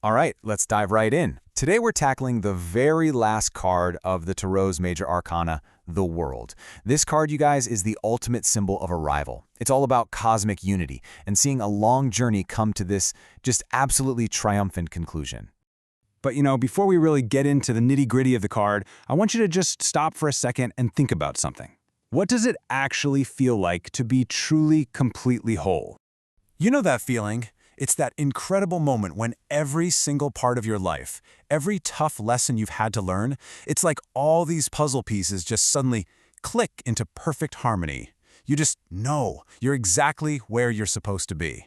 All right, let's dive right in. Today we're tackling the very last card of the Tarot's Major Arcana, the World. This card, you guys, is the ultimate symbol of arrival. It's all about cosmic unity and seeing a long journey come to this just absolutely triumphant conclusion. But before we really get into the nitty-gritty of the card, I want you to just stop for a second and think about something. What does it actually feel like to be truly, completely whole? You know that feeling? It's that incredible moment when every single part of your life, every tough lesson you've had to learn, it's like all these puzzle pieces just suddenly click into perfect harmony. You just know you're exactly where you're supposed to be.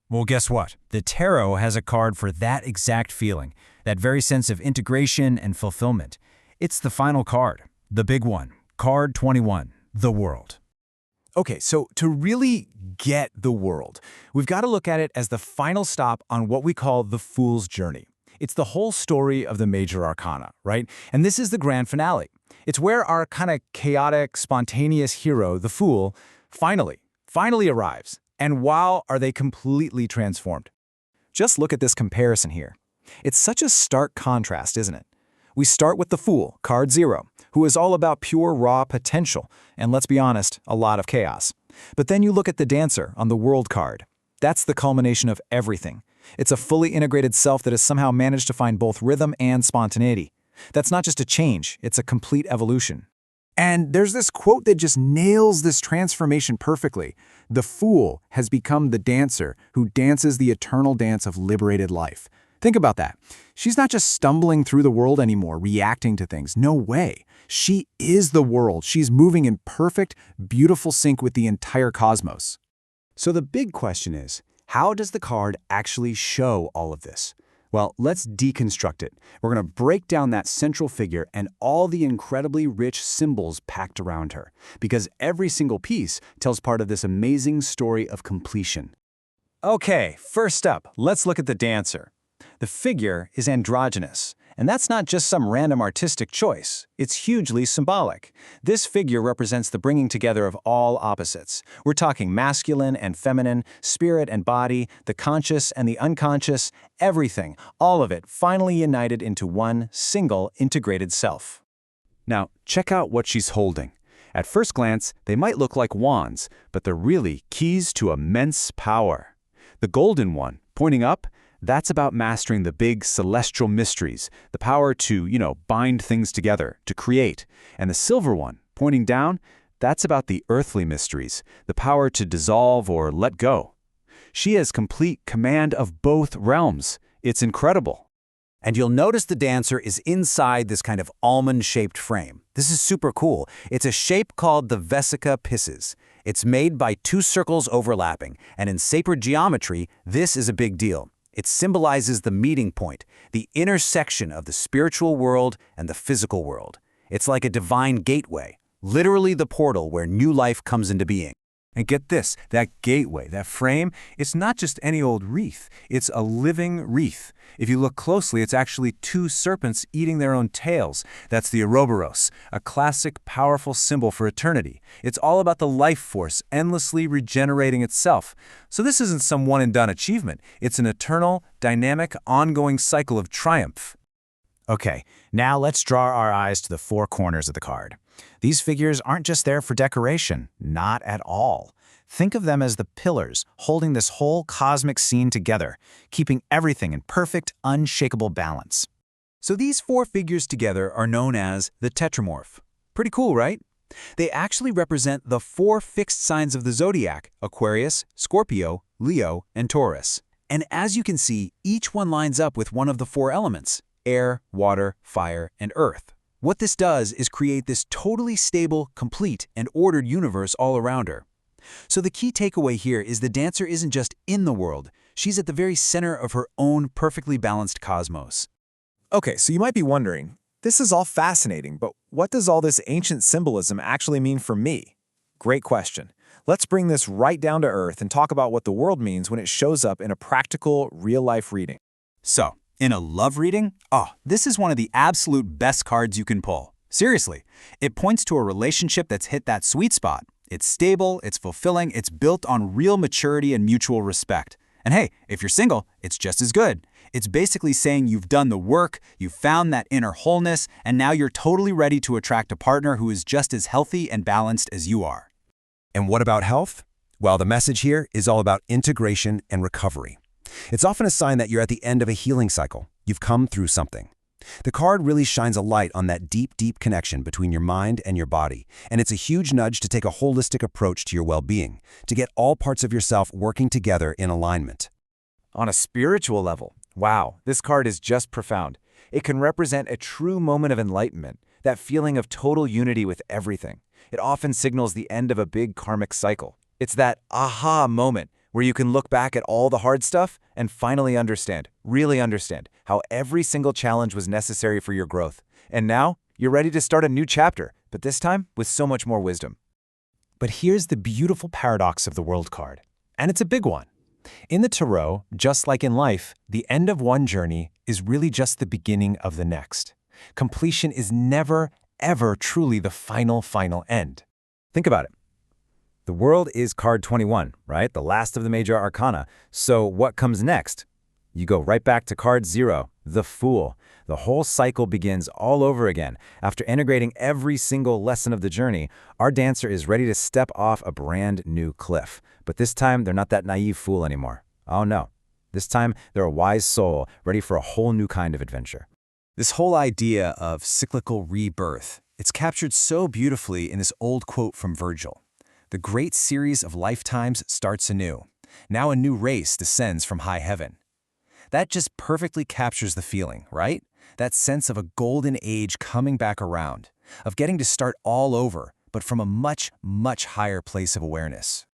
Well, guess what? The tarot has a card for that exact feeling, that very sense of integration and fulfillment. It's the final card, the big one, card 21, the World. Okay, so to really get the World, we've got to look at it as the final stop on what we call the Fool's Journey. It's the whole story of the Major Arcana, right? And this is the grand finale. It's where our kind of chaotic, spontaneous hero, the Fool, finally arrives. And wow, are they completely transformed. Just look at this comparison here. It's such a stark contrast, isn't it? We start with the Fool, card 0, who is all about pure raw potential, and let's be honest, a lot of chaos. But then you look at the Dancer on the World card. That's the culmination of everything. It's a fully integrated self that has somehow managed to find both rhythm and spontaneity. That's not just a change, it's a complete evolution. And there's this quote that just nails this transformation perfectly. The Fool has become the Dancer who dances the eternal dance of liberated life. Think about that. She's not just stumbling through the world anymore, reacting to things. No way. She is the world. She's moving in perfect, beautiful sync with the entire cosmos. So the big question is, how does the card actually show all of this? Well, let's deconstruct it. We're going to break down that central figure and all the incredibly rich symbols packed around her, because every single piece tells part of this amazing story of completion. Okay, first up, let's look at the Dancer. The figure is androgynous, and that's not just some random artistic choice. It's hugely symbolic. This figure represents the bringing together of all opposites. We're talking masculine and feminine, spirit and body, the conscious and the unconscious, everything, all of it finally united into one single integrated self. Now, check out what she's holding. At first glance, they might look like wands, but they're really keys to immense power. The golden one, pointing up, that's about mastering the big celestial mysteries, the power to, bind things together, to create. And the silver one, pointing down, that's about the earthly mysteries, the power to dissolve or let go. She has complete command of both realms. It's incredible. And you'll notice the Dancer is inside this kind of almond-shaped frame. This is super cool. It's a shape called the Vesica Pisces. It's made by two circles overlapping, and in sacred geometry, this is a big deal. It symbolizes the meeting point, the intersection of the spiritual world and the physical world. It's like a divine gateway, literally the portal where new life comes into being. And get this, that gateway, that frame, it's not just any old wreath. It's a living wreath. If you look closely, it's actually two serpents eating their own tails. That's the Ouroboros, a classic, powerful symbol for eternity. It's all about the life force endlessly regenerating itself. So this isn't some one-and-done achievement. It's an eternal, dynamic, ongoing cycle of triumph. Okay, now let's draw our eyes to the four corners of the card. These figures aren't just there for decoration, not at all. Think of them as the pillars holding this whole cosmic scene together, keeping everything in perfect, unshakable balance. So these four figures together are known as the Tetramorph. Pretty cool, right? They actually represent the four fixed signs of the zodiac: Aquarius, Scorpio, Leo, and Taurus. And as you can see, each one lines up with one of the four elements: air, water, fire, and earth. What this does is create this totally stable, complete, and ordered universe all around her. So the key takeaway here is the Dancer isn't just in the world, she's at the very center of her own perfectly balanced cosmos. Okay, so you might be wondering, this is all fascinating, but what does all this ancient symbolism actually mean for me? Great question. Let's bring this right down to earth and talk about what the world means when it shows up in a practical, real-life reading. So, in a love reading, this is one of the absolute best cards you can pull. Seriously, it points to a relationship that's hit that sweet spot. It's stable, it's fulfilling, it's built on real maturity and mutual respect. And hey, if you're single, it's just as good. It's basically saying you've done the work, you've found that inner wholeness, and now you're totally ready to attract a partner who is just as healthy and balanced as you are. And what about health? Well, the message here is all about integration and recovery. It's often a sign that you're at the end of a healing cycle. You've come through something. The card really shines a light on that deep, deep connection between your mind and your body, and it's a huge nudge to take a holistic approach to your well-being, to get all parts of yourself working together in alignment. On a spiritual level, wow, this card is just profound. It can represent a true moment of enlightenment, that feeling of total unity with everything. It often signals the end of a big karmic cycle. It's that aha moment where you can look back at all the hard stuff and finally understand, really understand, how every single challenge was necessary for your growth. And now, you're ready to start a new chapter, but this time with so much more wisdom. But here's the beautiful paradox of the World card, and it's a big one. In the Tarot, just like in life, the end of one journey is really just the beginning of the next. Completion is never, ever truly the final end. Think about it. The World is card 21, right? The last of the major arcana. So what comes next? You go right back to card 0, the Fool. The whole cycle begins all over again. After integrating every single lesson of the journey, our dancer is ready to step off a brand new cliff. But this time, they're not that naive fool anymore. Oh no. This time, they're a wise soul, ready for a whole new kind of adventure. This whole idea of cyclical rebirth, it's captured so beautifully in this old quote from Virgil. The great series of lifetimes starts anew. Now a new race descends from high heaven. That just perfectly captures the feeling, right? That sense of a golden age coming back around, of getting to start all over, but from a much, much higher place of awareness.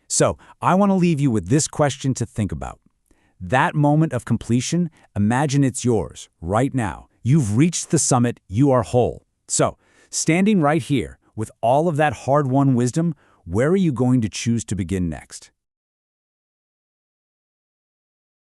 So, I want to leave you with this question to think about. That moment of completion, imagine it's yours, right now. You've reached the summit, you are whole. So, standing right here, with all of that hard-won wisdom, where are you going to choose to begin next?